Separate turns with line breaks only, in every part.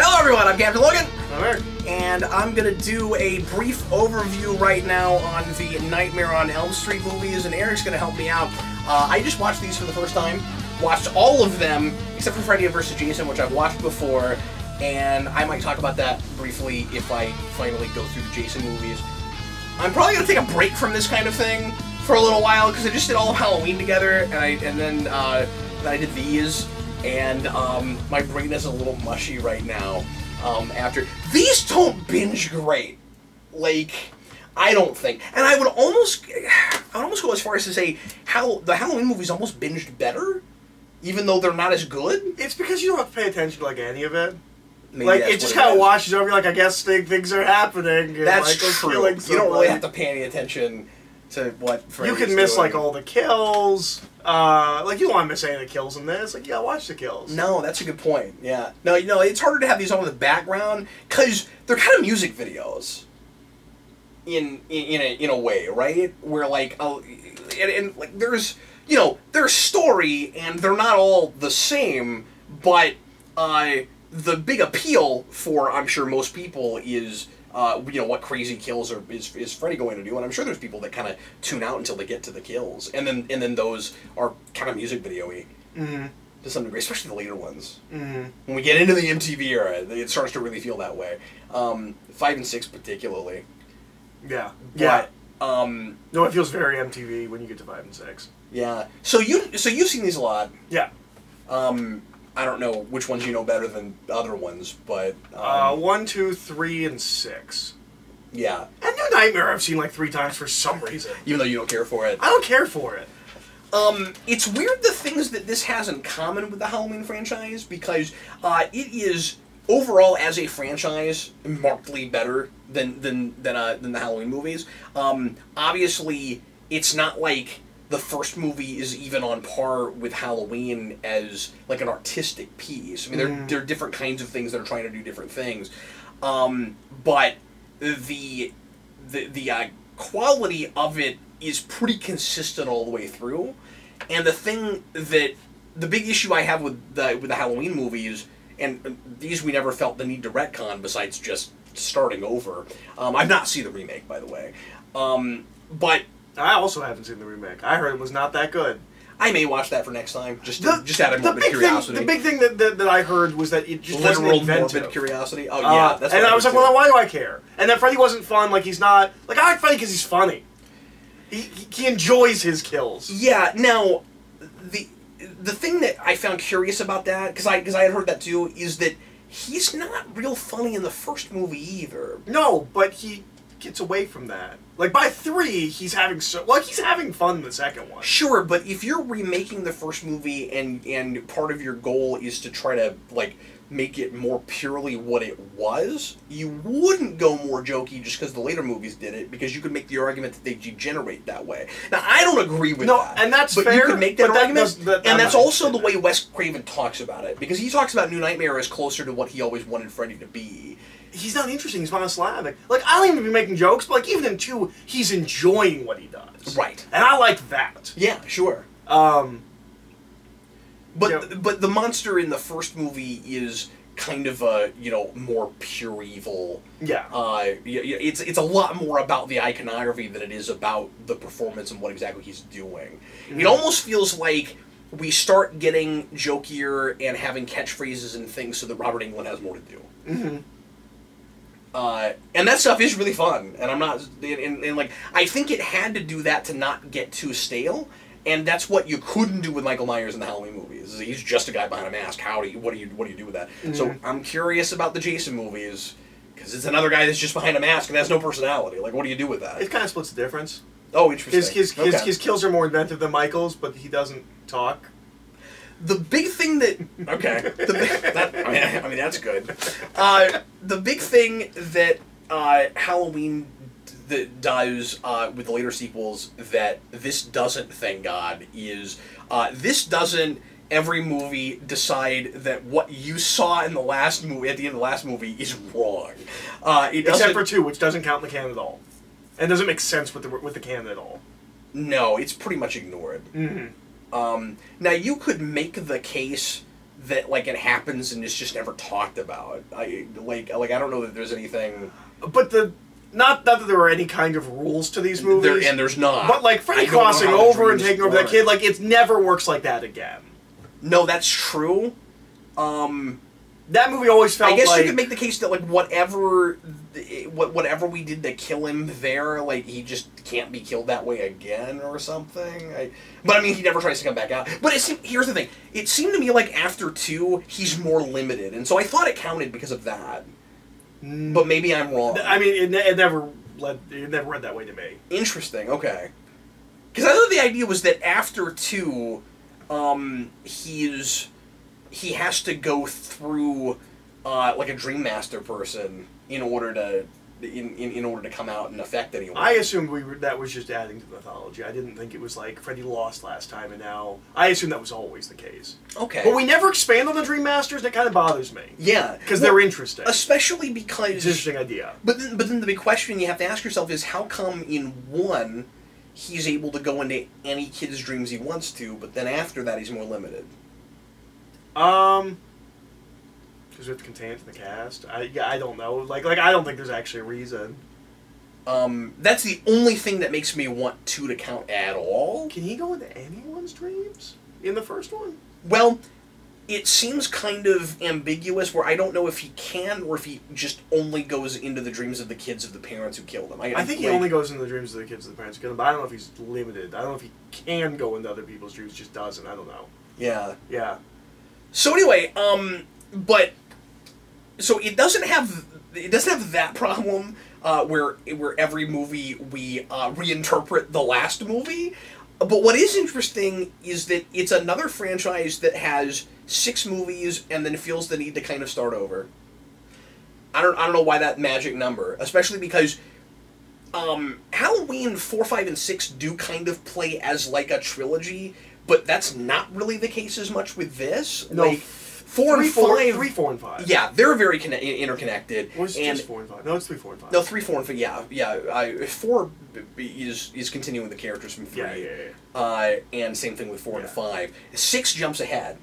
Hello everyone, I'm Captain Logan.
I'm Eric.
And I'm going to do a brief overview right now on the Nightmare on Elm Street movies, and Eric's going to help me out. I just watched these for the first time. Watched all of them, except for Freddy vs. Jason, which I've watched before, and I might talk about that briefly if I finally go through the Jason movies. I'm probably going to take a break from this kind of thing for a little while, because I just did all of Halloween together, and then I did these. And my brain is a little mushy right now. After these don't binge great, like I don't think. And I would almost go as far as to say how the Halloween movies almost binged better, even though they're not as good.
It's because you don't have to pay attention to like any of it.
Maybe
like it just kind of washes over. You're like, I guess things are happening. And,
that's
like,
true. You don't really have to pay any attention to what Freddy's
you can miss
doing.
like all the kills. Like you don't want to miss any of the kills in this. Like you gotta watch the kills.
No, that's a good point. Yeah. No, you know, it's harder to have these on in the background because they're kind of music videos. In a way, right? Where like and like there's story and they're not all the same, but the big appeal for I'm sure most people is what crazy kills is Freddy going to do, and I'm sure there's people that kind of tune out until they get to the kills, and then those are kind of music video-y to some degree, especially the later ones. When we get into the MTV era, it starts to really feel that way. 5 and 6 particularly.
Yeah.
But,
no, it feels very MTV when you get to 5 and 6.
Yeah. So you've seen these a lot.
Yeah.
I don't know which ones you know better than other ones, but
1, 2, 3, and 6.
Yeah.
And New Nightmare I've seen like 3 times for some reason.
Even though you don't care for it.
I don't care for it.
It's weird the things that this has in common with the Halloween franchise, because it is overall as a franchise markedly better than the Halloween movies. Obviously, it's not like the first movie is even on par with Halloween as like an artistic piece. I mean, there are different kinds of things that are trying to do different things, but the quality of it is pretty consistent all the way through. And the big issue I have with the Halloween movies, and these we never felt the need to retcon besides just starting over. I've not seen the remake, by the way, but.
I also haven't seen the remake. I heard it was not that good.
I may watch that for next time, just out of morbid curiosity.
The big thing that I heard was that it just wasn't inventive.
Morbid curiosity? Oh, yeah. That's
and I was like, well, why do I care? And that Freddy wasn't fun. Like, he's not... Like, I like Freddy because he's funny. He enjoys his kills.
Yeah, now, the thing that I found curious about that, because I had heard that too, is that he's not real funny in the first movie either.
No, but he gets away from that. Like, by 3, he's having fun in the second one.
Sure, but if you're remaking the first movie and part of your goal is to try to, like, make it more purely what it was, you wouldn't go more jokey just because the later movies did it, because you could make the argument that they degenerate that way. Now, I don't agree with that.
No, and that's
but
fair.
You could make that argument, and that's also the
that.
way Wes Craven talks about it, because he talks about New Nightmare as closer to what he always wanted Freddy to be.
He's not interesting, he's monosyllabic. Like, I don't even be making jokes, but, like, even in 2, he's enjoying what he does.
Right.
And I like that.
Yeah, sure. But the monster in the first movie is kind of a, more pure evil.
Yeah.
It's a lot more about the iconography than it is about the performance and what exactly he's doing. It almost feels like we start getting jokier and having catchphrases and things so that Robert Englund has more to do. And that stuff is really fun, and I'm not, and like, I think it had to do that to not get too stale, and that's what you couldn't do with Michael Myers in the Halloween movies. He's just a guy behind a mask. What do you do with that? So I'm curious about the Jason movies, because it's another guy that's just behind a mask and has no personality. Like, what do you do with that?
It kind of splits the difference.
Oh, interesting.
His kills are more inventive than Michael's, but he doesn't talk.
The big thing that... Okay. I mean, that's good. The big thing that Halloween does with the later sequels that this doesn't, thank God, is this doesn't every movie decide that what you saw in the last movie, at the end of the last movie, is wrong.
Except for 2, which doesn't count in the canon at all. And doesn't make sense with the canon at all.
No, it's pretty much ignored. Now, you could make the case that like it happens and it's just never talked about. I don't know that there's anything.
But not that there were any kind of rules to these movies.
There's not.
But like Freddy crossing over and taking over that kid, like it never works like that again.
No, that's true.
That movie always felt like...
I guess you could make the case that, like, whatever we did to kill him there, like, he just can't be killed that way again or something. But, I mean, he never tries to come back out. But here's the thing. It seemed to me like after 2, he's more limited. And so I thought it counted because of that. But maybe I'm wrong.
I mean, it never read that way to me.
Interesting, okay. Because I thought the idea was that after 2, he has to go through like a Dream Master person in order to come out and affect anyone.
I assumed that was just adding to the mythology. I didn't think it was like Freddy lost last time and now... I assumed that was always the case.
Okay.
But we never expand on the Dream Masters, and it kind of bothers me.
Yeah.
Because they're interesting.
Especially because...
It's an interesting idea.
But then the big question you have to ask yourself is how come in 1 he's able to go into any kid's dreams he wants to, but then after that he's more limited?
Because we have to contain it to the cast. I don't know. Like I don't think there's actually a reason.
That's the only thing that makes me want 2 to count at all.
Can he go into anyone's dreams in the first one?
Well, it seems kind of ambiguous where I don't know if he can or if he just only goes into the dreams of the kids of the parents who killed him.
I think he only goes into the dreams of the kids of the parents who killed him, but I don't know if he's limited. I don't know if he can go into other people's dreams, just doesn't. I don't know.
Yeah.
Yeah.
So anyway, but so it doesn't have that problem where every movie we reinterpret the last movie. But what is interesting is that it's another franchise that has 6 movies and then feels the need to kind of start over. I don't know why that magic number, especially because Halloween 4, 5, and 6 do kind of play as like a trilogy. But that's not really the case as much with this.
No,
like, 4 and 5...
3, 4, and 5.
Yeah, they're very interconnected.
Or is it just 4 and 5? No, it's 3, 4, and 5.
No, 3, 4, and 5, yeah. 4 is continuing the characters from 3.
Yeah.
And same thing with 4 and 5. 6 jumps ahead.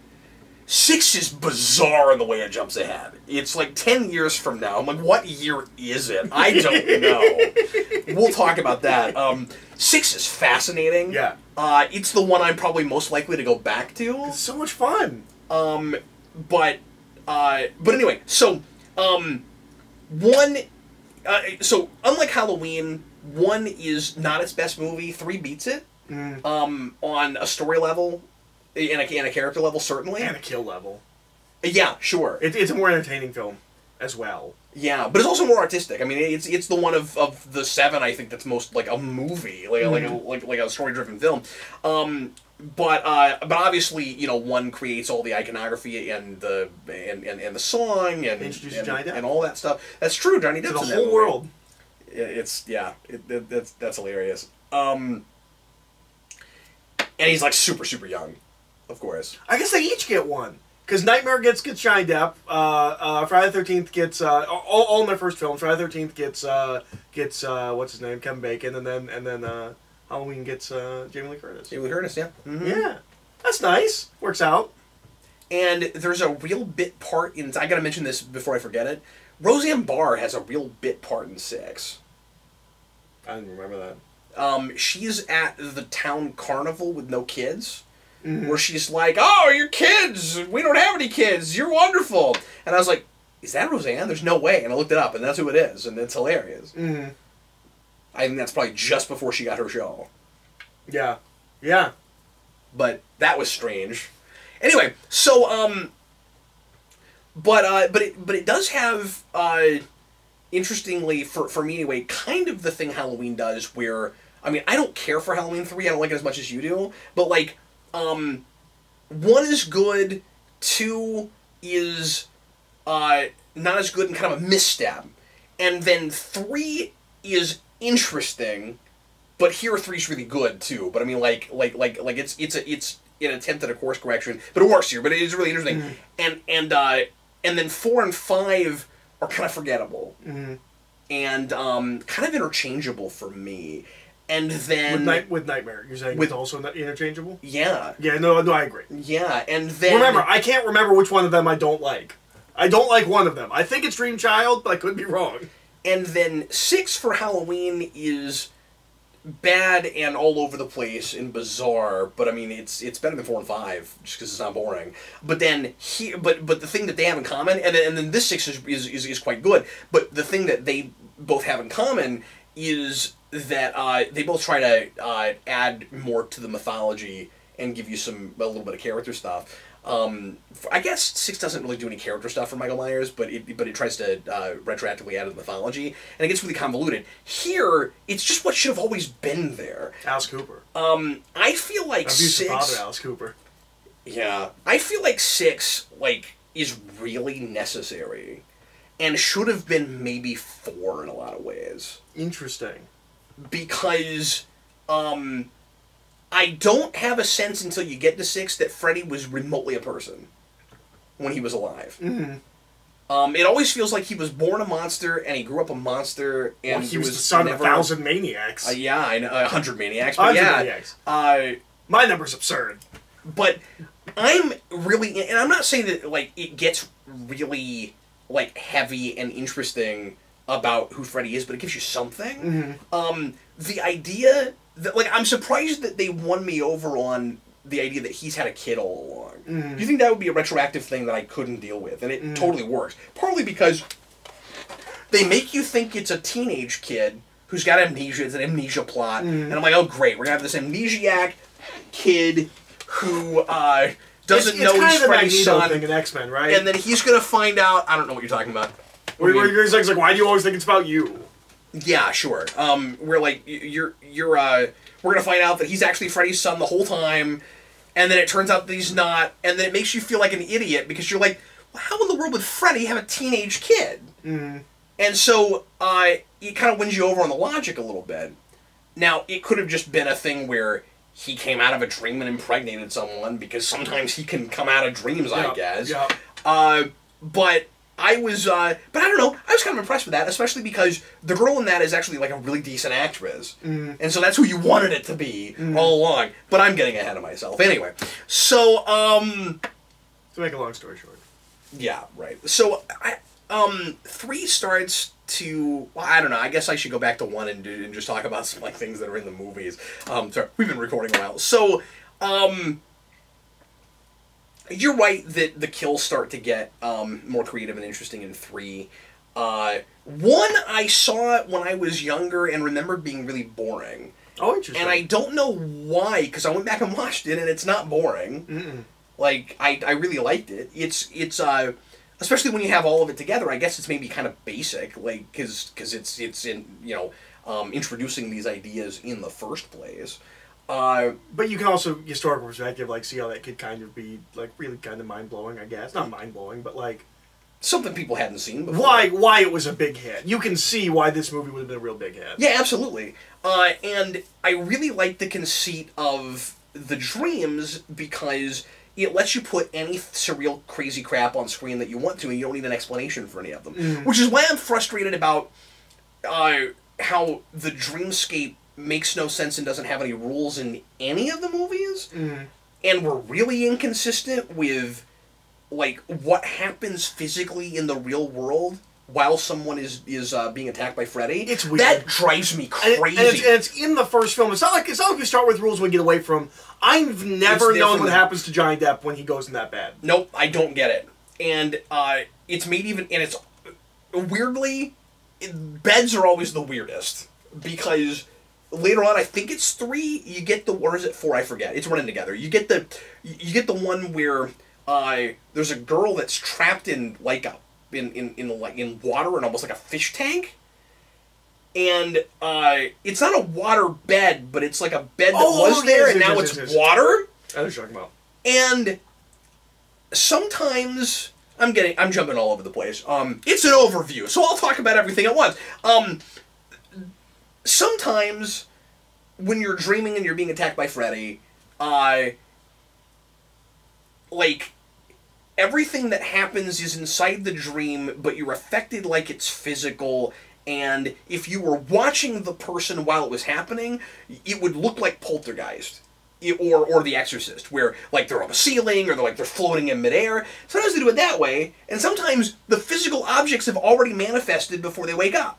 6 is bizarre in the way it jumps ahead. It's like 10 years from now. I'm like, what year is it? I don't know. We'll talk about that. 6 is fascinating.
Yeah.
It's the one I'm probably most likely to go back to.
It's so much fun.
But anyway, so, 1, so unlike Halloween, 1 is not its best movie. 3 beats it. On a story level. In a character level, certainly.
And a kill level.
Yeah, sure.
It's a more entertaining film as well.
Yeah, but it's also more artistic. I mean, it's the one of the 7 I think that's most like a movie, like a story-driven film. But obviously, 1 creates all the iconography and the song and all that stuff. That's true. Johnny Depp's in that
whole world.
That's hilarious. And he's like super super young. Of course.
I guess they each get one. Because Nightmare gets Johnny Depp. Friday the 13th gets all in their first film. Friday the 13th gets what's his name, Kevin Bacon, and then Halloween gets Jamie Lee Curtis.
Jamie Lee Curtis, yeah. Mm-hmm.
Yeah, that's nice. Works out.
And there's a real bit part in. I gotta mention this before I forget it. Roseanne Barr has a real bit part in 6.
I didn't remember that.
She's at the town carnival with no kids. Where she's like, "Oh, you're kids! We don't have any kids! You're wonderful!" And I was like, "Is that Roseanne? There's no way!" And I looked it up, and that's who it is, and it's hilarious. I think that's probably just before she got her show.
Yeah. Yeah.
But that was strange. Anyway, so, but it does have, interestingly, for me anyway, kind of the thing Halloween does where, I mean, I don't care for Halloween 3, I don't like it as much as you do, but, like, 1 is good, 2 is not as good and kind of a misstep. And then 3 is interesting, but here 3 is really good too. But I mean, like it's an attempt at a course correction, but it works here. But it is really interesting. And then 4 and 5 are kind of forgettable and kind of interchangeable for me. And then
with Nightmare, you're saying it's also interchangeable?
Yeah.
Yeah, no, I agree.
Yeah, and then
remember, I can't remember which one of them I don't like. I don't like one of them. I think it's Dream Child, but I could be wrong.
And then 6 for Halloween is bad and all over the place and bizarre, but I mean it's better than 4 and 5 just because it's not boring. But then but the thing that they have in common, and then this 6 is quite good. But the thing that they both have in common is that they both try to add more to the mythology and give you a little bit of character stuff. I guess 6 doesn't really do any character stuff for Michael Myers, but it tries to retroactively add to the mythology, and it gets really convoluted. Here, it's just what should have always been there.
Alice Cooper.
I feel like
Abusive
6...
father, Alice Cooper.
Yeah. I feel like 6, is really necessary, and should have been maybe 4 in a lot of ways.
Interesting.
Because, I don't have a sense until you get to 6 that Freddy was remotely a person when he was alive.
Mm-hmm.
It always feels like he was born a monster and he grew up a monster. And
he was the son of 1,000 maniacs.
Yeah, I know, 100 maniacs.
But
100
maniacs. My number's absurd.
But I'm really, and I'm not saying that it gets really heavy and interesting about who Freddy is, but it gives you something.
Mm-hmm.
The idea that, I'm surprised that they won me over on the idea that he's had a kid all along.
Mm-hmm.
Do you think that would be a retroactive thing that I couldn't deal with? And it totally works. Partly because they make you think it's a teenage kid who's got amnesia. It's an amnesia plot. And I'm like, oh great, we're going to have this amnesiac kid who doesn't know he's Freddy's son.
It's kind of a Magneto thing in X-Men, right?
And then he's going to find out... I don't know what you're talking about.
Where he's like, why do you always think it's about you?
Yeah, sure. We're we're gonna find out that he's actually Freddy's son the whole time, and then it turns out that he's not, and then it makes you feel like an idiot because you're like, well, how in the world would Freddy have a teenage kid?
Mm-hmm.
And so it kind of wins you over on the logic a little bit. Now, it could have just been a thing where he came out of a dream and impregnated someone, because sometimes he can come out of dreams, I guess.
Yeah.
But I don't know, I was kind of impressed with that, especially because the girl in that is actually a really decent actress. And so that's who you wanted it to be all along. But I'm getting ahead of myself. Anyway, so,
to make a long story short.
Yeah, right. So, 3 starts to, well, I don't know, I guess I should go back to 1 and just talk about some, things that are in the movies. Sorry, we've been recording a while. So, you're right that the kills start to get more creative and interesting in 3. 1 I saw when I was younger and remembered being really boring.
Oh, interesting.
And I don't know why, because I went back and watched it and it's not boring. I really liked it. It's especially when you have all of it together. I guess it's maybe kind of basic, because it's in introducing these ideas in the first place.
But you can also, historical perspective, see how that could kind of be, really kind of mind-blowing, I guess. Not mind-blowing, but,
something people hadn't seen before.
Why it was a big hit. You can see why this movie would have been a real big hit.
Yeah, absolutely. And I really like the conceit of the dreams, because it lets you put any surreal, crazy crap on screen that you want to, and you don't need an explanation for any of them. Which is why I'm frustrated about how the dreamscape makes no sense and doesn't have any rules in any of the movies, and we're really inconsistent with what happens physically in the real world while someone is being attacked by Freddy.
It's weird.
That drives me crazy.
And it's in the first film. It's not like you start with rules we get away from. I've never known what happens to Johnny Depp when he goes in that bad.
Nope, I don't get it. And it's made even, and it's weirdly, beds are always the weirdest, because later on, I think it's 3. You get or is it 4? I forget. It's running together. You get the one where there's a girl that's trapped in in water in almost like a fish tank, and it's not a water bed, but it's like a bed that was there, and now it's water.
I know what you're talking about.
And sometimes I'm jumping all over the place. It's an overview, so I'll talk about everything at once. Sometimes, when you're dreaming and you're being attacked by Freddy, everything that happens is inside the dream, but you're affected like it's physical, and if you were watching the person while it was happening, it would look like Poltergeist. Or The Exorcist, where like they're on the ceiling or they're floating in midair. Sometimes they do it that way, and sometimes the physical objects have already manifested before they wake up.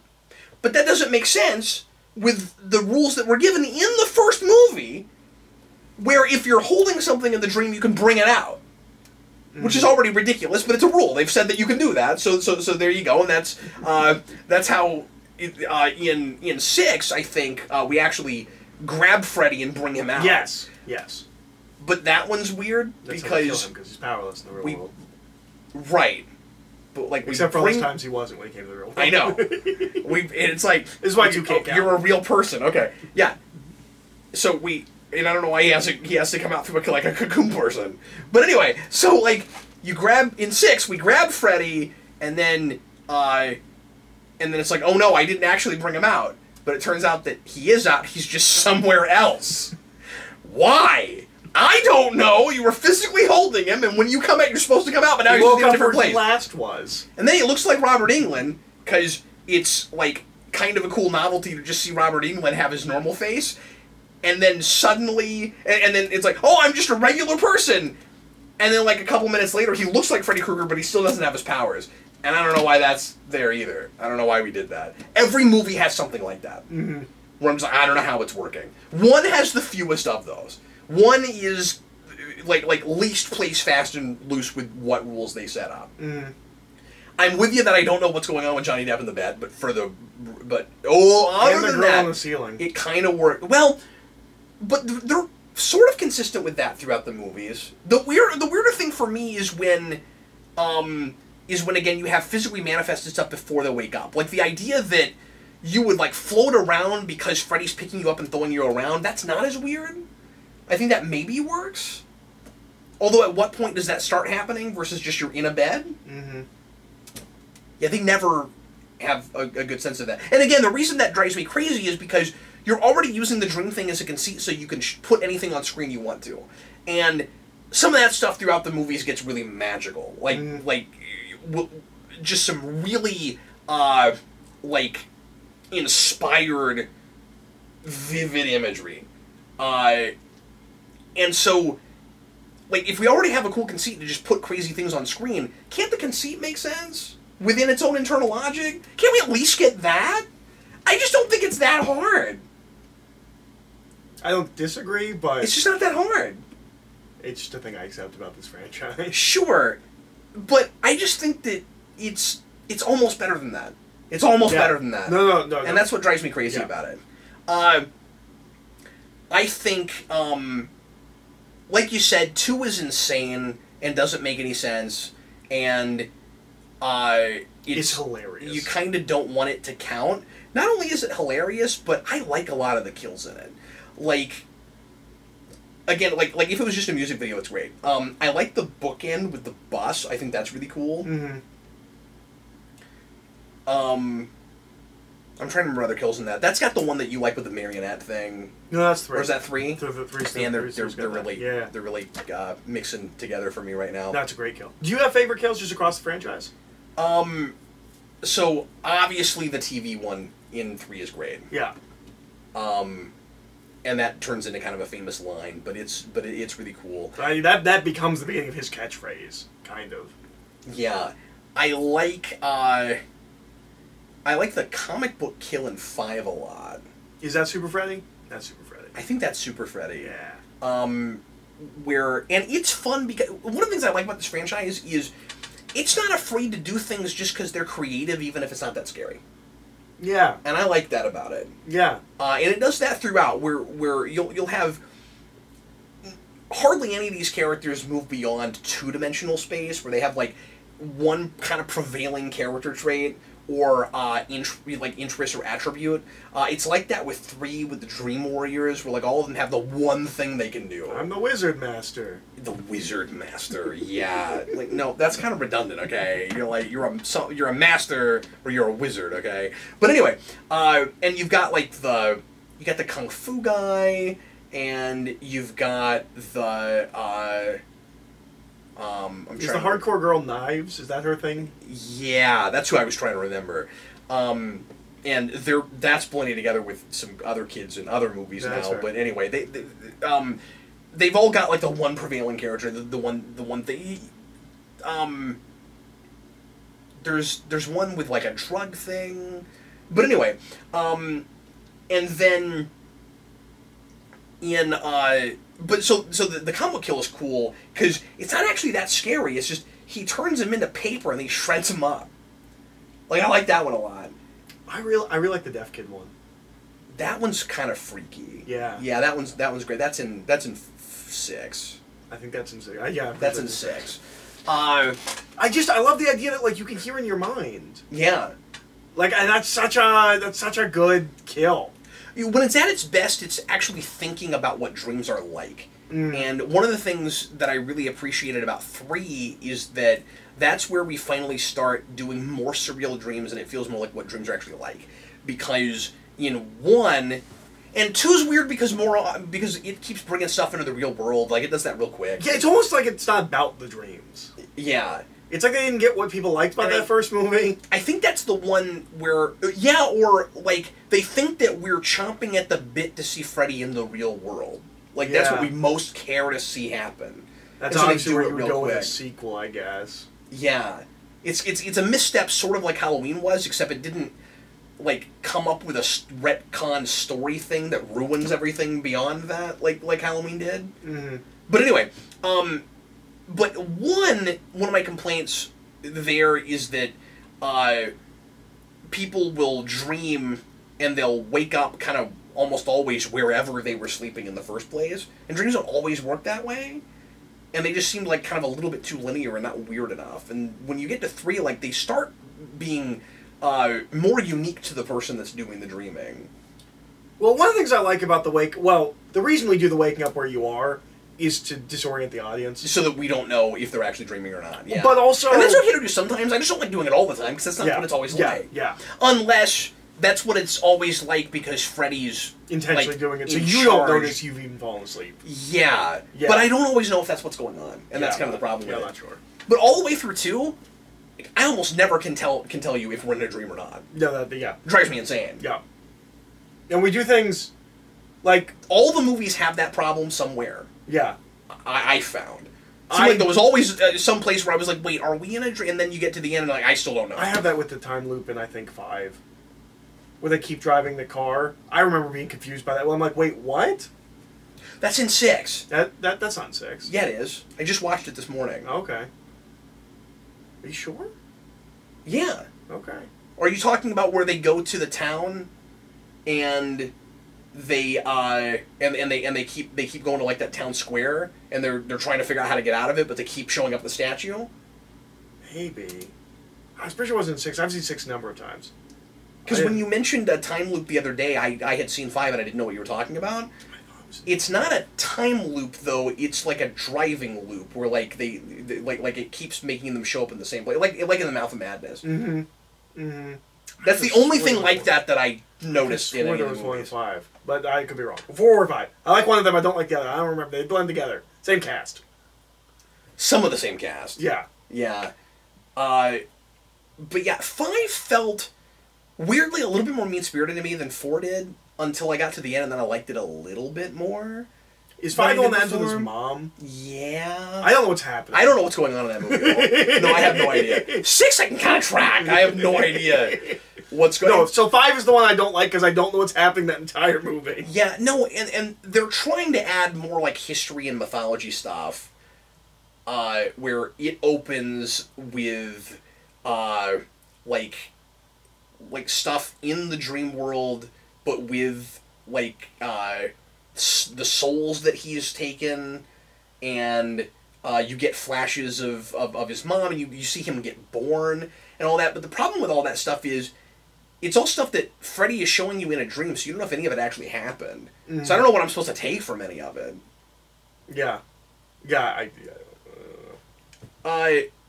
But that doesn't make sense with the rules that were given in the first movie, where if you're holding something in the dream, you can bring it out, which is already ridiculous. But it's a rule. They've said that you can do that. So there you go, and that's how in 6, I think we actually grab Freddy and bring him out.
Yes.
But that one's weird because
he's powerless in the real world.
Right. But like
except for all those times he wasn't when he came to the real world.
I know. And it's like
this is why you can't count.
You're a real person. Okay. Yeah. So and I don't know why he has to come out through like a cocoon person. But anyway, so like in 6 we grab Freddy and then it's like, oh no, I didn't actually bring him out. But it turns out that he is out. He's just somewhere else. Why? I don't know. You were physically holding him, and when you come out, you're supposed to come out, but now you're in a different place.
Last was.
And then he looks like Robert Englund, because it's like kind of a cool novelty to just see Robert Englund have his normal face. And then suddenly, and then it's like, oh, I'm just a regular person. And then like a couple minutes later, he looks like Freddy Krueger, but he still doesn't have his powers. And I don't know why that's there either. I don't know why we did that. Every movie has something like that.
Mm-hmm.
Where I'm just like, I don't know how it's working. 1 has the fewest of those. 1 is like least plays fast and loose with what rules they set up.
Mm-hmm.
I'm with you that I don't know what's going on with Johnny Depp in the bed, but other than that,
on the ceiling.
It kind of worked. Well, but they're sort of consistent with that throughout the movies. The weirder thing for me is when again you have physically manifested stuff before they wake up. Like the idea that you would like float around because Freddy's picking you up and throwing you around, that's not as weird. I think that maybe works. Although at what point does that start happening versus just you're in a bed?
Mm-hmm.
Yeah, they never have a good sense of that. And again, the reason that drives me crazy is because you're already using the dream thing as a conceit so you can put anything on screen you want to. And some of that stuff throughout the movies gets really magical. Just some really, inspired, vivid imagery. And so, like, if we already have a cool conceit to just put crazy things on screen, can't the conceit make sense? Within its own internal logic? Can't we at least get that? I just don't think it's that hard.
I don't disagree, but
it's just not that hard.
It's just a thing I accept about this franchise.
Sure. But I just think that it's almost better than that. It's almost better than that.
No.
And that's what drives me crazy about it. I think, like you said, 2 is insane and doesn't make any sense, and it's
hilarious.
You kind of don't want it to count. Not only is it hilarious, but I like a lot of the kills in it. Like, again, like if it was just a music video, it's great. I like the bookend with the bus. I think that's really cool.
Mm-hmm.
I'm trying to remember other kills in that. That's got the one that you like with the marionette thing.
No, that's 3.
Or is that 3?
Three.
And they're really mixing together for me right now.
That's a great kill. Do you have favorite kills just across the franchise?
So obviously the TV one in 3 is great.
Yeah.
And that turns into kind of a famous line, but it's really cool.
That becomes the beginning of his catchphrase, kind of.
Yeah, I like the comic book kill in 5 a lot.
Is that Super Freddy? That's Super Freddy.
I think that's Super Freddy.
Yeah.
And it's fun because one of the things I like about this franchise is it's not afraid to do things just because they're creative, even if it's not that scary.
Yeah.
And I like that about it.
Yeah.
And it does that throughout, where you'll have hardly any of these characters move beyond 2-dimensional space, where they have like one kind of prevailing character trait or interest or attribute. It's like that with 3 with the Dream Warriors, where like all of them have the one thing they can do.
I'm the Wizard Master.
The Wizard Master, yeah. Like no, that's kind of redundant. Okay, you're a master or you're a wizard. Okay, but anyway, and you've got like the Kung Fu guy, and you've got the
Is the hardcore girl Knives? Is that her thing?
Yeah, that's who I was trying to remember. And and that's blending together with some other kids in other movies now. Right. But anyway, they've all got like the one prevailing character, the one thing. There's one with like a drug thing, but anyway, and then in but so the combo kill is cool because it's not actually that scary. It's just he turns him into paper and he shreds him up. Like I like that one a lot.
I really like the Deaf Kid one.
That one's kind of freaky.
Yeah.
Yeah, that one's great. That's in 6.
I think that's in 6. Yeah.
That's in 6.
I love the idea that like you can hear in your mind.
Yeah.
Like, and that's such a good kill.
When it's at its best, it's actually thinking about what dreams are like. And one of the things that I really appreciated about 3 is that that's where we finally start doing more surreal dreams, and it feels more like what dreams are actually like. Because in 1, and 2 is weird because it keeps bringing stuff into the real world. Like, it does that real quick.
Yeah, it's almost like it's not about the dreams.
Yeah.
It's like they didn't get what people liked about that first movie.
I think that's the one where, yeah, or, like, they think that we're chomping at the bit to see Freddy in the real world. Like, that's what we most care to see happen.
That's obviously where you would go with a sequel, I guess.
Yeah. It's a misstep, sort of like Halloween was, except it didn't, like, come up with a retcon story thing that ruins everything beyond that, like Halloween did.
Mm-hmm.
But anyway, but one of my complaints there is that people will dream and they'll wake up kind of almost always wherever they were sleeping in the first place. And dreams don't always work that way. And they just seemed like kind of a little bit too linear and not weird enough. And when you get to 3, like, they start being more unique to the person that's doing the dreaming.
Well, one of the things I like about the reason we do the waking up where you are is to disorient the audience.
So that we don't know if they're actually dreaming or not. Yeah.
But also...
And that's okay to do sometimes. I just don't like doing it all the time, because that's not what it's always like.
Yeah.
Unless that's what it's always like because Freddy's...
intentionally doing it, so you don't notice you've even fallen asleep.
Yeah. But I don't always know if that's what's going on, and that's kind of the problem with it.
Yeah, not sure.
But all the way through 2, I almost never can tell you if we're in a dream or not.
Yeah,
Drives me insane.
Yeah. And we do things like...
all the movies have that problem somewhere.
Yeah.
I found. So like there was always some place where I was like, wait, are we in a dream? And then you get to the end and like, I still don't know.
I have that with the time loop in, I think, 5. Where they keep driving the car. I remember being confused by that. Well, I'm like, wait, what?
That's in 6.
That's not 6.
Yeah, it is. I just watched it this morning.
Okay. Are you sure?
Yeah.
Okay.
Or are you talking about where they go to the town and they they keep going to like that town square and they're trying to figure out how to get out of it, but they keep showing up the statue?
Maybe. I was pretty sure it wasn't 6. I've seen 6 a number of times.
Because when you mentioned a time loop the other day, I had seen 5 and I didn't know what you were talking about. It's not a time loop though. It's like a driving loop where like they like it keeps making them show up in the same place, like in the Mouth of Madness.
Mm-hmm. Mm-hmm.
That's the only thing like that I noticed in any of the movies.
There was 1 and 5, but I could be wrong. 4 or 5. I like one of them. I don't like the other. I don't remember. They blend together. Same cast.
Some of the same cast.
Yeah.
Yeah. But yeah, 5 felt weirdly a little bit more mean-spirited to me than 4 did until I got to the end, and then I liked it a little bit more.
Is 5 the one that ends with his mom?
Yeah.
I don't know what's happening.
I don't know what's going on in that movie. No, I have no idea. 6 I can kind of track. I have no idea what's going on.
No, so 5 is the one I don't like because I don't know what's happening that entire movie.
Yeah, no, and they're trying to add more like history and mythology stuff, where it opens with like stuff in the dream world, but with like the souls that he's taken, and you get flashes of his mom, and you see him get born and all that. But the problem with all that stuff is it's all stuff that Freddy is showing you in a dream, so you don't know if any of it actually happened. Mm-hmm. So I don't know what I'm supposed to take from any of it.
Yeah. Yeah,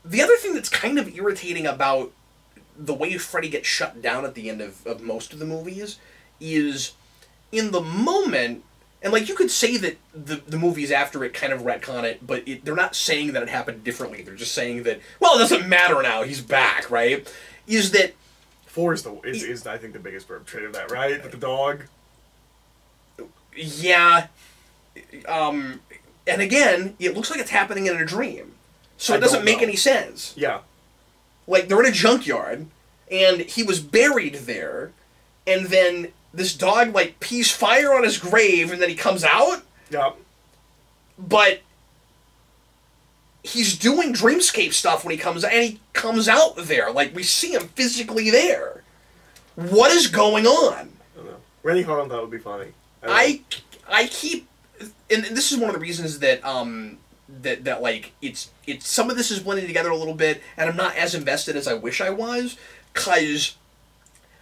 the other thing that's kind of irritating about the way Freddy gets shut down at the end of most of the movies is in the moment, and like you could say that the movies after it kind of retcon it, but they're not saying that it happened differently. They're just saying that, well, it doesn't matter now, he's back, right? Is that
4 is I think the biggest perpetrator of that, right? With the dog.
Yeah. And again, it looks like it's happening in a dream. So it doesn't make any sense.
Yeah.
Like, they're in a junkyard, and he was buried there, and then this dog, like, pees fire on his grave, and then he comes out?
Yep.
But he's doing dreamscape stuff when he comes out, and he comes out there. Like, we see him physically there. What is going on?
I don't know. Rennie Harlan thought would be funny.
I keep, and this is one of the reasons that that like it's some of this is blending together a little bit, and I'm not as invested as I wish I was, cause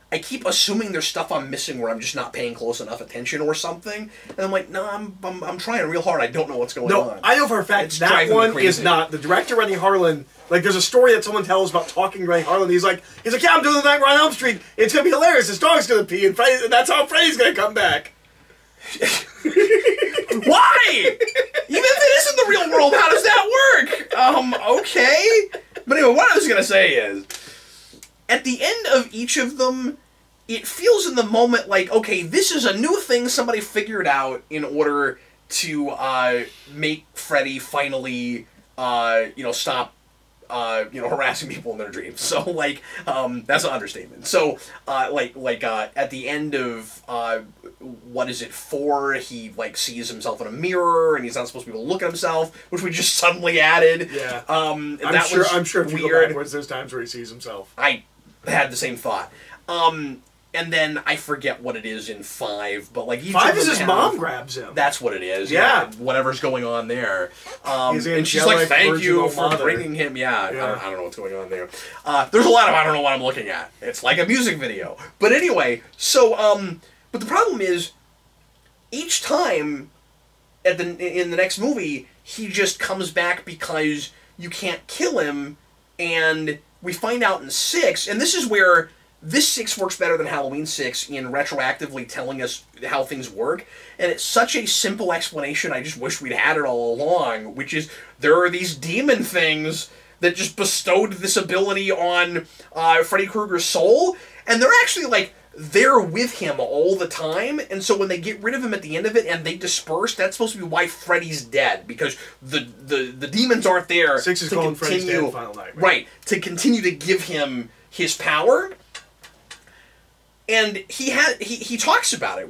I keep assuming there's stuff I'm missing where I'm just not paying close enough attention or something, and I'm like, no, I'm trying real hard. I don't know what's going on.
No, I know for a fact that one is not the director. Rennie Harlan. Like, there's a story that someone tells about talking to Rennie Harlan. He's like, yeah, I'm doing the Nightmare on Elm Street. It's gonna be hilarious. This dog's gonna pee, and that's how Freddy's gonna come back.
Why? Even if it isn't the real world, how does that work? Okay. But anyway, what I was gonna say is, at the end of each of them, it feels in the moment like, okay, this is a new thing somebody figured out in order to make Freddy finally, stop, harassing people in their dreams. So, like, that's an understatement. So, at the end of, 4, he, like, sees himself in a mirror, and he's not supposed to be able to look at himself, which we just suddenly added.
Yeah.
I'm
sure if you go backwards, there's times where he sees himself.
I had the same thought. And then I forget what it is in 5, but like each
5 is his mom grabs him.
That's what it is.
Yeah.
Whatever's going on there. And she's
like,
like, "Thank you for
mother.
bringing him." Yeah. I don't know what's going on there. There's a lot of I don't know what I'm looking at. It's like a music video. But anyway, so but the problem is, each time in the next movie, he just comes back because you can't kill him, and we find out in 6, and this is where. This 6 works better than Halloween 6 in retroactively telling us how things work, and it's such a simple explanation, I just wish we'd had it all along, which is, there are these demon things that just bestowed this ability on Freddy Krueger's soul, and they're actually, like, there with him all the time, and so when they get rid of him at the end of it and they disperse, that's supposed to be why Freddy's dead, because the demons aren't there
6 is calling Freddy's dead, Final Nightmare.
Right, to continue to give him his power. And he talks about it.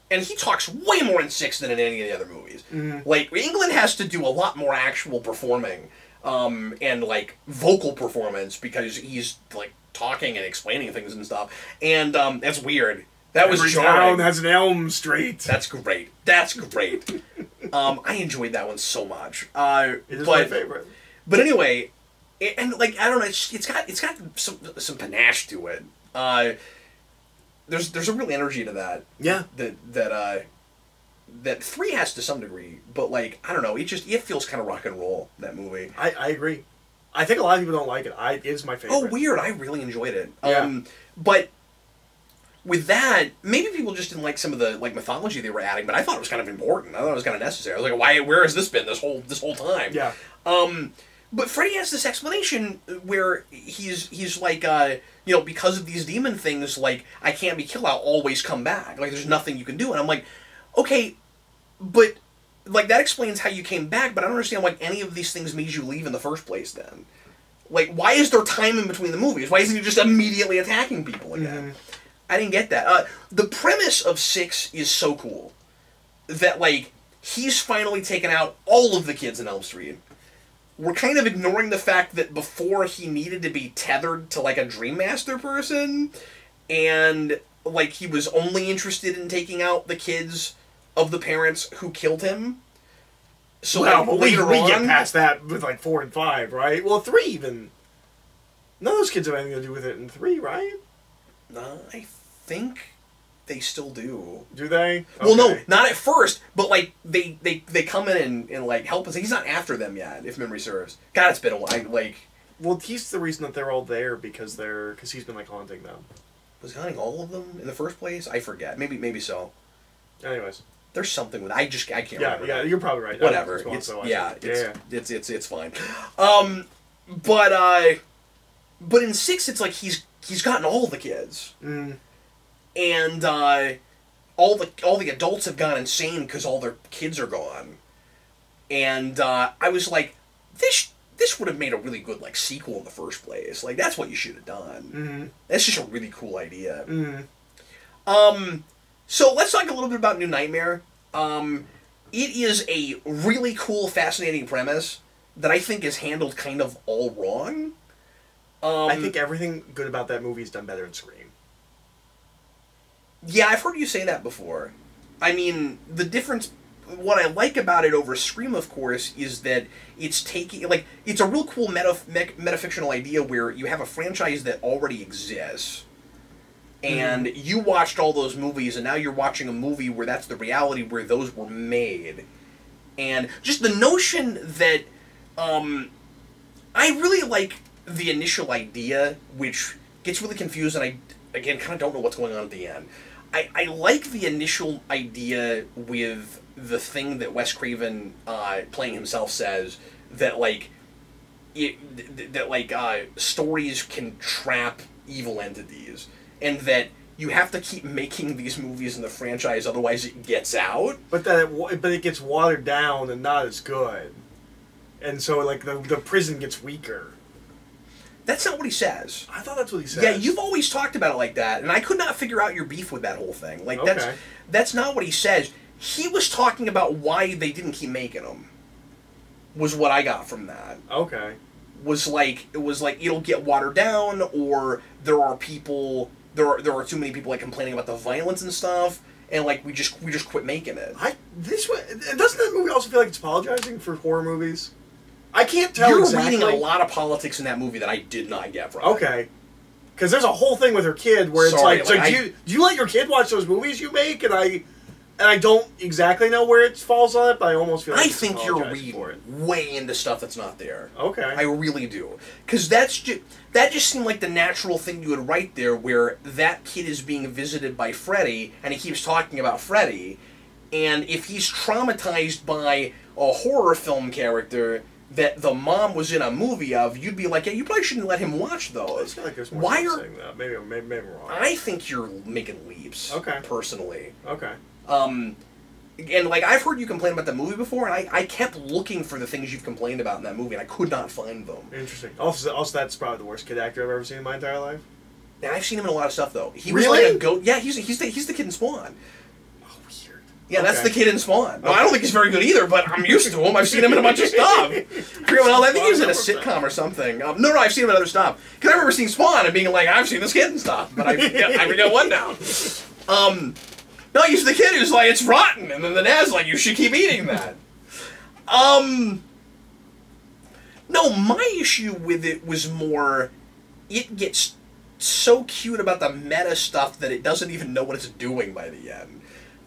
And he talks way more in 6 than in any of the other movies.
Mm-hmm.
Like, England has to do a lot more actual performing, and like vocal performance, because he's like talking and explaining things and stuff. And that's weird. That was jarring.
Town has an Elm Street.
That's great. That's great. I enjoyed that one so much.
It is my favorite.
But anyway, and like I don't know, it's got some panache to it. There's a real energy to that.
Yeah.
That 3 has to some degree, but like I don't know, it feels kind of rock and roll, that movie.
I agree. I think a lot of people don't like it. It is my favorite.
Oh, weird! I really enjoyed it.
Yeah.
But with that, maybe people just didn't like some of the like mythology they were adding, but I thought it was kind of important. I thought it was kind of necessary. I was like, where has this been this whole time?
Yeah.
But Freddy has this explanation where he's like, because of these demon things, like, I can't be killed, I'll always come back. Like, there's nothing you can do. And I'm like, okay, but, like, that explains how you came back, but I don't understand why any of these things made you leave in the first place then. Like, why is there time in between the movies? Why isn't he just immediately attacking people again? Mm-hmm. I didn't get that. The premise of 6 is so cool. That, like, he's finally taken out all of the kids in Elm Street. We're kind of ignoring the fact that before he needed to be tethered to, like, a Dream Master person, and, like, he was only interested in taking out the kids of the parents who killed him. So,
well, but we get past that with, like, 4 and 5, right? Well, 3 even. None of those kids have anything to do with it in 3, right?
I think they still do.
Do they? Okay.
Well, no, not at first, but like they come in and like help us. He's not after them yet, if memory serves. God, it's been a while. Like,
well, he's the reason that they're all there because he's been like haunting them.
Was he hunting all of them in the first place? I forget. Maybe so.
Anyways,
there's something with I can't remember.
Yeah, you're probably right.
Whatever. It's fine. But in 6, it's like he's he's gotten all the kids.
Mm.
And all the adults have gone insane because all their kids are gone. And I was like, this would have made a really good like sequel in the first place. Like that's what you should have done.
Mm-hmm.
That's just a really cool idea.
Mm-hmm.
So let's talk a little bit about New Nightmare. It is a really cool, fascinating premise that I think is handled kind of all wrong.
I think everything good about that movie is done better in Scream.
Yeah, I've heard you say that before. I mean, the difference... What I like about it over Scream, of course, is that it's taking... Like, it's a real cool metafictional idea where you have a franchise that already exists. And you watched all those movies, and now you're watching a movie where that's the reality where those were made. And just the notion that... I really like the initial idea, which gets really confused, and I, again, kind of don't know what's going on at the end. I like the initial idea with the thing that Wes Craven, playing himself, says, that, like, stories can trap evil entities, and that you have to keep making these movies in the franchise, otherwise it gets out. But
it gets watered down and not as good. And so, like, the prison gets weaker.
That's not what he says.
I thought that's what he said.
Yeah, you've always talked about it like that, and I could not figure out your beef with that whole thing. Like,
okay.
That's not what he says. He was talking about why they didn't keep making them. Was what I got from that.
Okay.
It was like it'll get watered down, or there are too many people like complaining about the violence and stuff, and like we just quit making it.
Doesn't that movie also feel like it's apologizing for horror movies? I can't tell.
You're
exactly.
reading a lot of politics in that movie that I did not get from.
Okay. Because there's a whole thing with her kid where it's like do you let your kid watch those movies you make? And I don't exactly know where it falls on it, but I almost feel like
I think you're reading way into stuff that's not there.
Okay.
I really do. Because that just seemed like the natural thing you would write there, where that kid is being visited by Freddy, and he keeps talking about Freddy, and if he's traumatized by a horror film character that the mom was in a movie of, you'd be like, yeah, you probably shouldn't let him watch those.
I feel like there's more saying that. Maybe I'm wrong.
I think you're making leaps.
Okay.
Personally.
Okay.
And like I've heard you complain about the movie before, and I kept looking for the things you've complained about in that movie, and I could not find them.
Interesting. Also, that's probably the worst kid actor I've ever seen in my entire life.
Yeah, I've seen him in a lot of stuff though. He
really?
was like a goat. Yeah, he's the kid in Spawn. Yeah, okay. That's the kid in Spawn. No, I don't think he's very good either, but I'm used to him. I've seen him in a bunch of stuff. I think he was in a sitcom or something. No, I've seen him in other stuff. Because I remember seeing Spawn and being like, I've seen this kid and stuff, but I forget one now. No, he's the kid who's like, it's rotten, and then the dad's like, you should keep eating that. No, my issue with it was more, it gets so cute about the meta stuff that it doesn't even know what it's doing by the end.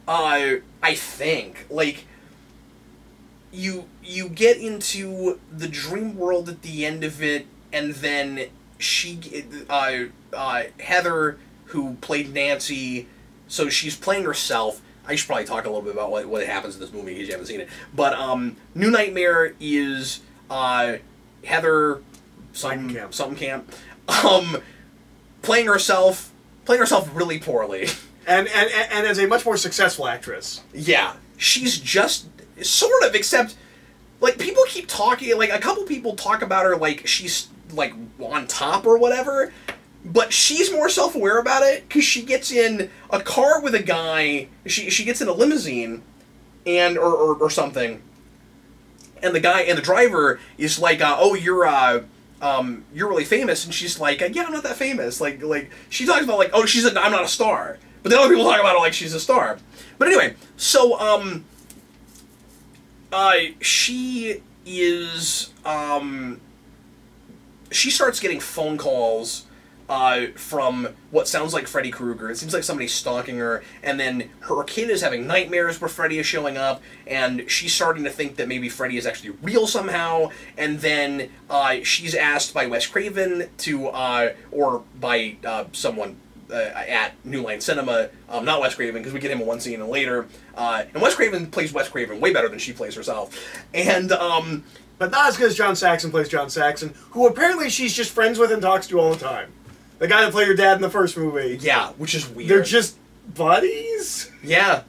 I think, like, you get into the dream world at the end of it, and then Heather, who played Nancy, so she's playing herself. I should probably talk a little bit about what happens in this movie, because you haven't seen it. But, New Nightmare is, Heather, something camp, playing herself really poorly.
And as a much more successful actress.
Yeah. She's just, sort of, except, like, people keep talking, like, a couple people talk about her like she's, like, on top or whatever, but she's more self-aware about it, because she gets in a car with a guy, she gets in a limousine, and, or something, and the driver is like, oh, you're really famous, and she's like, yeah, I'm not that famous, like, she talks about, like, oh, I'm not a star. But then other people talk about her like she's a star. But anyway, so, she is, she starts getting phone calls, from what sounds like Freddy Krueger. It seems like somebody's stalking her, and then her kid is having nightmares where Freddy is showing up, and she's starting to think that maybe Freddy is actually real somehow, and then, she's asked by Wes Craven to, or by, someone, at New Line Cinema, not Wes Craven, because we get him in one scene and later, and Wes Craven plays Wes Craven way better than she plays herself, and,
but not as good as John Saxon plays John Saxon, who apparently she's just friends with and talks to all the time. The guy that played your dad in the first movie.
Yeah, which is weird.
They're just buddies?
Yeah.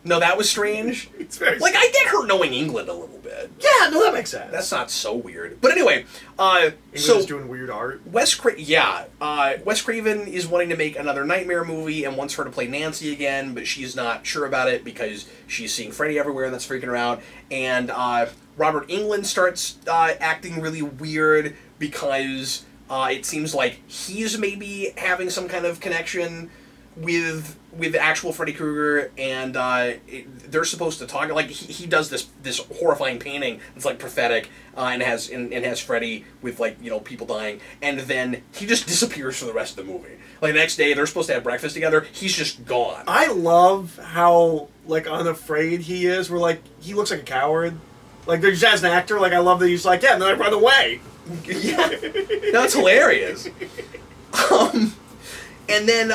No, that was strange.
It's very
like, I get her knowing England a little bit.
Yeah, no, that makes sense.
That's not so weird. But anyway,
England's doing weird art.
Wes Craven is wanting to make another Nightmare movie and wants her to play Nancy again, but she's not sure about it because she's seeing Freddy everywhere and that's freaking her out. And Robert Englund starts acting really weird because it seems like he's maybe having some kind of connection with actual Freddy Krueger, and they're supposed to talk. Like he does this horrifying painting that's like prophetic, and has Freddy with like people dying, and then he just disappears for the rest of the movie. Like the next day they're supposed to have breakfast together, he's just gone.
I love how like unafraid he is. We're like he looks like a coward. Like just as an actor, like I love that he's like and then I run away.
Yeah, that's hilarious. And then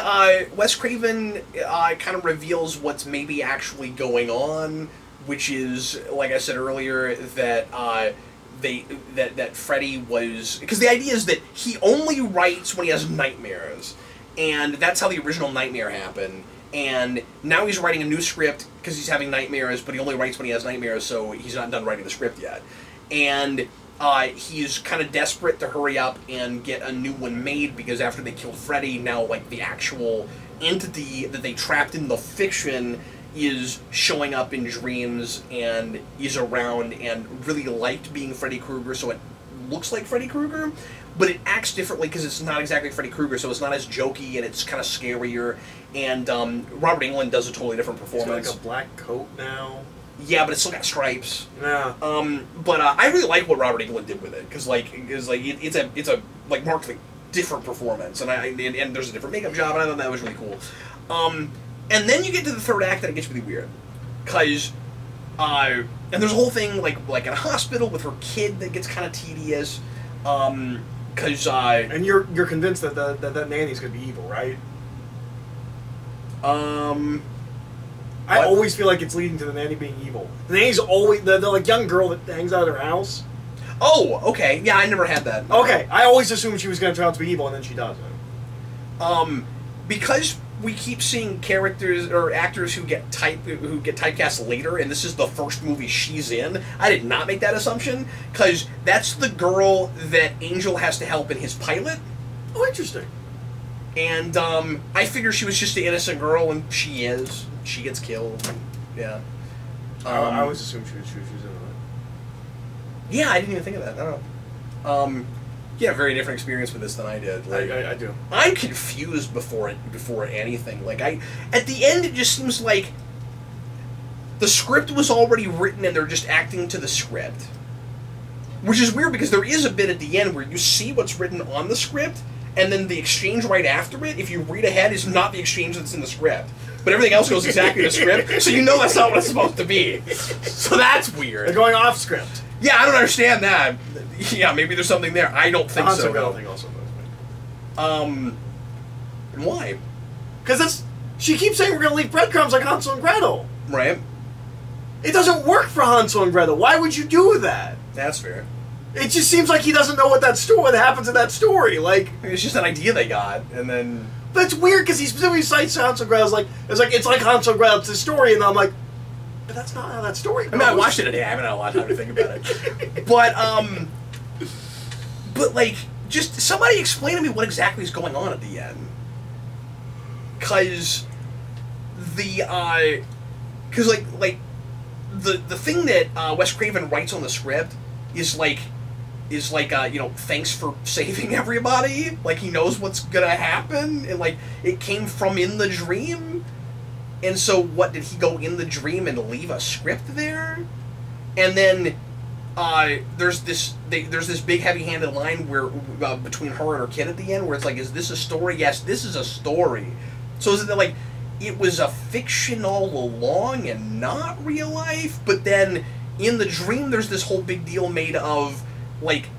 Wes Craven kind of reveals what's maybe actually going on, which is, like I said earlier, that that Freddy was, because the idea is that he only writes when he has nightmares, and that's how the original Nightmare happened. And now he's writing a new script because he's having nightmares, but he only writes when he has nightmares, so he's not done writing the script yet. And he's kind of desperate to hurry up and get a new one made because after they killed Freddy, now like the actual entity that they trapped in the fiction is showing up in dreams and is around and really liked being Freddy Krueger, so it looks like Freddy Krueger, but it acts differently because it's not exactly Freddy Krueger, so it's not as jokey and it's kind of scarier. And Robert Englund does a totally different performance.
He's got like a black coat now.
Yeah, but it's still got stripes.
Yeah.
But I really like what Robert Englund did with it because it's a like markedly different performance, and there's a different makeup job, and I thought that was really cool. And then you get to the third act, and it gets really weird, because and there's a whole thing like in a hospital with her kid that gets kind of tedious, because
and you're convinced that that nanny's gonna be evil, right? I always feel like it's leading to the nanny being evil. The nanny's always the like young girl that hangs out at her house.
Oh, okay. Yeah, I never had that.
Okay, I always assumed she was going to turn out to be evil, and then she doesn't.
Because we keep seeing characters or actors who get typecast later, and this is the first movie she's in. I did not make that assumption because that's the girl that Angel has to help in his pilot.
Oh, interesting.
And I figure she was just an innocent girl, and she is. She gets killed. Yeah.
I always assumed she was in it.
Yeah, I didn't even think of that. I don't know. Yeah, very different experience with this than I did. Like,
I do.
I'm confused before anything. Like at the end, it just seems like the script was already written, and they're just acting to the script, which is weird because there is a bit at the end where you see what's written on the script. And then the exchange right after it, if you read ahead, is not the exchange that's in the script. But everything else goes exactly to the script, so you know that's not what it's supposed to be. So that's weird.
They're going off script.
Yeah, I don't understand that. Yeah, maybe there's something there. I don't think so.
I don't think also
why?
Because she keeps saying we're going to leave breadcrumbs like Hansel and Gretel.
Right.
It doesn't work for Hansel and Gretel. Why would you do that?
That's fair.
It just seems like he doesn't know what happens in that story. Like
it's just an idea they got, and then.
But it's weird because he specifically cites Hansel and Gretel. It's like Hansel and Gretel. It's a story, and I'm like, but that's not how that story goes.
I mean, I watched it today. I haven't had a lot of time to think about it. But like, just somebody explain to me what exactly is going on at the end. Because the thing that Wes Craven writes on the script is like thanks for saving everybody. Like he knows what's gonna happen, and like it came from in the dream. And so, what did he go in the dream and leave a script there? And then there's this big heavy-handed line where between her and her kid at the end, where it's like, is this a story? Yes, this is a story. So is it that like it was a fiction all along and not real life? But then in the dream, there's this whole big deal made of like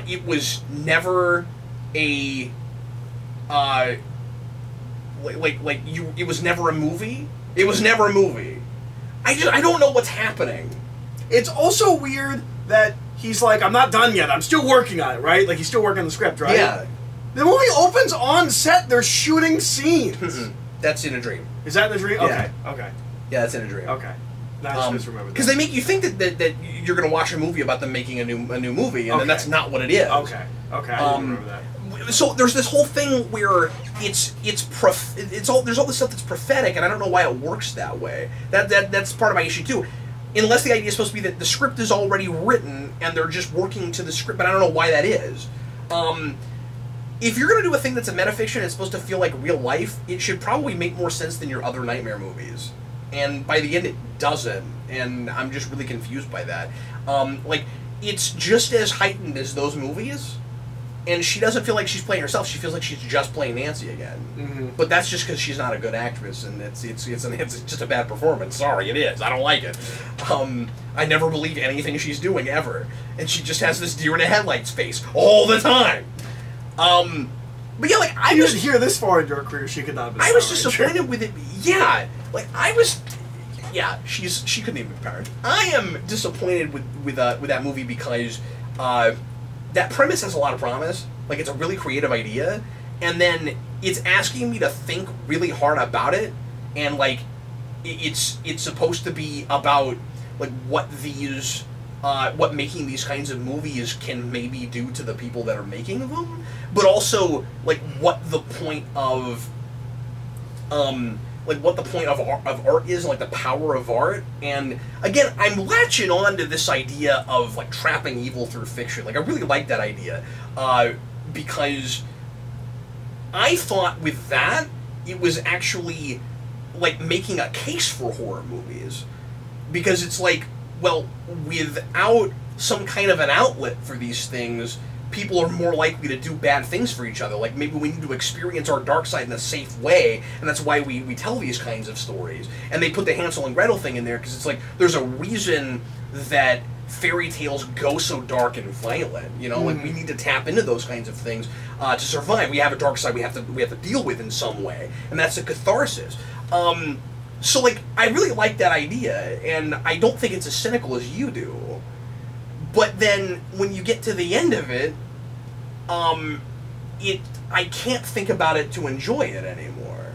it was never a it was never a movie. It was never a movie. I don't know what's happening.
It's also weird that he's like, I'm not done yet. I'm still working on it, right? Like he's still working on the script, right?
Yeah.
The movie opens on set. They're shooting scenes.
That's in a dream.
Is that in a dream?
Yeah.
Okay. Okay.
Yeah, that's in a dream.
Okay. I just remember that.
Because they make you think that you're going to watch a movie about them making a new movie, and then that's not what it is.
Okay. Okay. I didn't remember that.
So there's this whole thing where there's all this stuff that's prophetic, and I don't know why it works that way. That's part of my issue too. Unless the idea is supposed to be that the script is already written and they're just working to the script, but I don't know why that is. If you're going to do a thing that's a metafiction and it's supposed to feel like real life, it should probably make more sense than your other Nightmare movies. And by the end, it doesn't, and I'm just really confused by that. Like, it's just as heightened as those movies, and she doesn't feel like she's playing herself. She feels like she's just playing Nancy again. Mm-hmm. But that's just because she's not a good actress, and it's just a bad performance. Sorry, it is. I don't like it. I never believe anything she's doing, ever. And she just has this deer in the headlights face all the time. But yeah, like, I was
here this far into her career, she could not have been
I was disappointed with it. Yeah, like, she couldn't even be Power Ranger. I am disappointed with that movie because that premise has a lot of promise. Like, it's a really creative idea, and then it's asking me to think really hard about it, and like, it's supposed to be about like what making these kinds of movies can maybe do to the people that are making them, but also like what the point of art is, and like the power of art. And again, I'm latching on to this idea of like trapping evil through fiction. Like, I really like that idea, because I thought with that it was actually like making a case for horror movies, because it's like, well, without some kind of an outlet for these things, people are more likely to do bad things for each other. Like, maybe we need to experience our dark side in a safe way, and that's why we tell these kinds of stories. And they put the Hansel and Gretel thing in there because it's like, there's a reason that fairy tales go so dark and violent. You know, like, we need to tap into those kinds of things to survive. We have a dark side we have to deal with in some way, and that's a catharsis. So, like, I really like that idea, and I don't think it's as cynical as you do. But then, when you get to the end of it, I can't think about it to enjoy it anymore.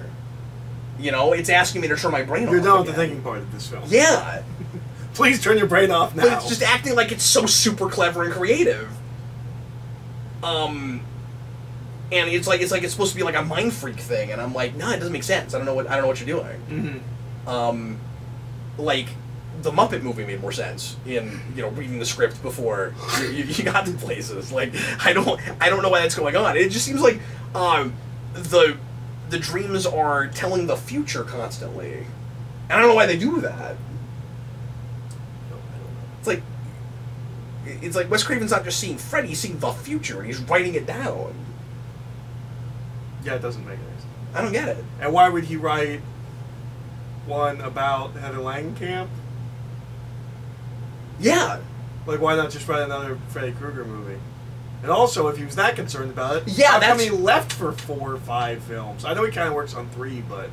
You know, it's asking me to turn my brain off.
You're done with the thinking part of this film.
Yeah.
Please turn your brain off now.
But it's just acting like it's so super clever and creative. And it's supposed to be like a mind freak thing, and I'm like, no, it doesn't make sense. I don't know what you're doing. Mm-hmm. Like, the Muppet movie made more sense in, you know, reading the script before you got to places. Like, I don't know why that's going on. It just seems like the dreams are telling the future constantly, and I don't know why they do that. It's like Wes Craven's not just seeing Freddy, he's seeing the future, and he's writing it down.
Yeah, it doesn't make any sense.
I don't get it.
And why would he write one about Heather Langenkamp?
Yeah.
Like, why not just write another Freddy Krueger movie? And also, if he was that concerned about it,
yeah,
how come he left for 4 or 5 films? I know he kind of works on 3, but...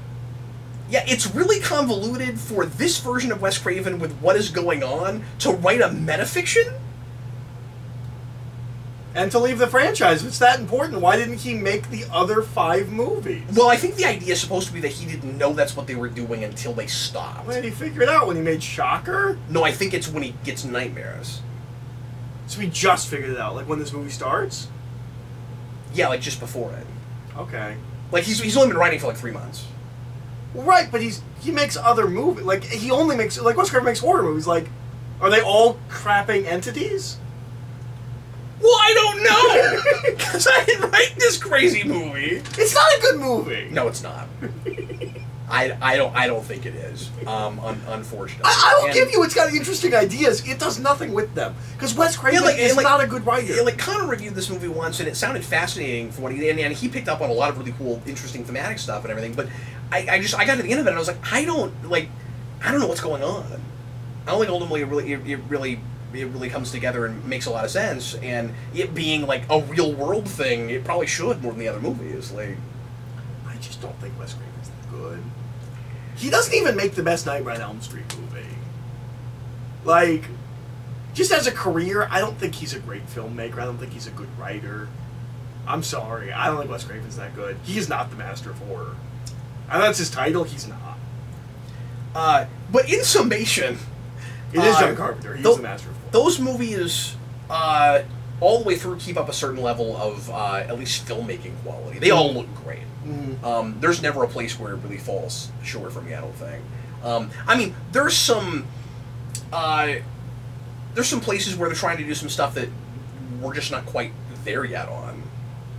Yeah, it's really convoluted for this version of Wes Craven with what is going on to write a metafiction?
And to leave the franchise. If it's that important, why didn't he make the other 5 movies?
Well, I think the idea is supposed to be that he didn't know that's what they were doing until they stopped.
When did he figure it out? When he made Shocker?
No, I think it's when he gets nightmares.
So he just figured it out, like when this movie starts?
Yeah, like just before it.
Okay.
Like, he's only been writing for like 3 months.
Well, right, but he makes other movies. Like, he only makes, like, Wes Craven makes horror movies. Like, are they all crapping entities?
Well, I don't know! Because I didn't write this crazy movie.
It's not a good movie.
No, it's not. I don't think it is. Unfortunately.
I will give you, it's got interesting ideas. It does nothing with them. Because Wes Craven is not a good writer.
Like, Connor reviewed this movie once, and it sounded fascinating for what he did, and he picked up on a lot of really cool, interesting thematic stuff and everything, but I got to the end of it, and I was like, I don't know what's going on. I don't think ultimately it really comes together and makes a lot of sense, and it being like a real world thing, it probably should more than the other movies. Like,
I just don't think Wes Craven's that good. He doesn't even make the best Nightmare on Elm Street movie. Like, just as a career, I don't think he's a great filmmaker. I don't think he's a good writer. I'm sorry. I don't think Wes Craven's that good. He's not the master of horror. And that's his title. He's not.
But in summation,
it is John Carpenter. He's the master of horror.
Those movies, all the way through, keep up a certain level of at least filmmaking quality. They all look great.
Mm-hmm.
There's never a place where it really falls short for me, I don't think. I mean, there's some places where they're trying to do some stuff that we're just not quite there yet on.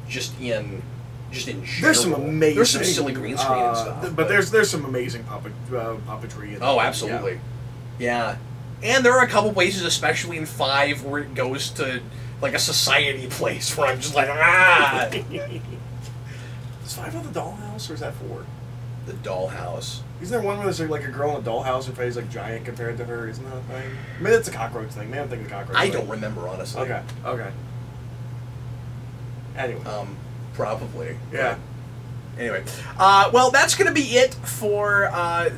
Just in general.
There's some amazing.
There's some silly green screen and stuff.
But there's some amazing puppetry.
Oh, absolutely. Yeah. And there are a couple places, especially in 5, where it goes to like a society place where I'm just like, ah.
Is 5 on the dollhouse or is that 4?
The dollhouse.
Isn't there one where there's like a girl in a dollhouse and Freddy's like giant compared to her? Isn't that a thing? Maybe it's a cockroach thing. Maybe I'm thinking cockroach.
I don't remember, honestly.
Okay. Anyway.
Probably.
Yeah.
Anyway, well, that's going to be it for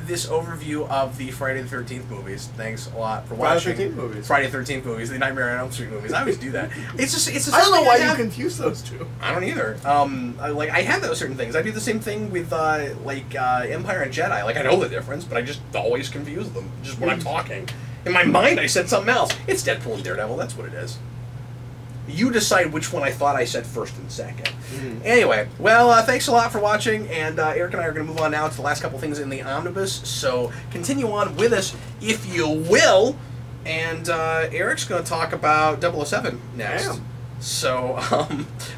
this overview of the Friday the 13th movies. Thanks a lot for watching.
Friday the 13th movies.
Friday the 13th movies, the Nightmare on Elm Street movies. I always do that. It's
I don't know why you confuse those two.
I don't either. I have those certain things. I do the same thing with Empire and Jedi. Like, I know the difference, but I just always confuse them. Just when I'm talking. In my mind, I said something else. It's Deadpool and Daredevil. That's what it is. You decide which one I thought I said first and second. Mm-hmm. Anyway, well, thanks a lot for watching, and Eric and I are going to move on now to the last couple things in the omnibus, so continue on with us, if you will, and Eric's going to talk about 007 next. Damn. So,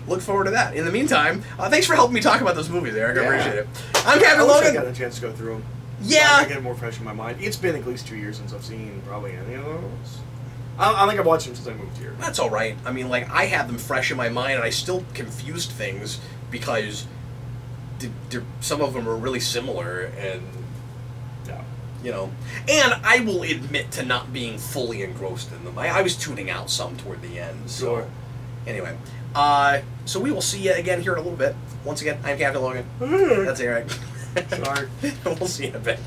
look forward to that. In the meantime, thanks for helping me talk about those movies, Eric. I appreciate it. I'm Captain Logan.
I got a chance to go through them.
Yeah.
I get it more fresh in my mind. It's been at least 2 years since I've seen probably any of those. I think I've watched them since I moved here.
That's all right. I mean, like, I had them fresh in my mind, and I still confused things because some of them are really similar, and you know. And I will admit to not being fully engrossed in them. I was tuning out some toward the end. So,
sure.
Anyway, so we will see you again here in a little bit. Once again, I'm Captain Logan. That's Eric.
Sorry.
We'll see you in a bit.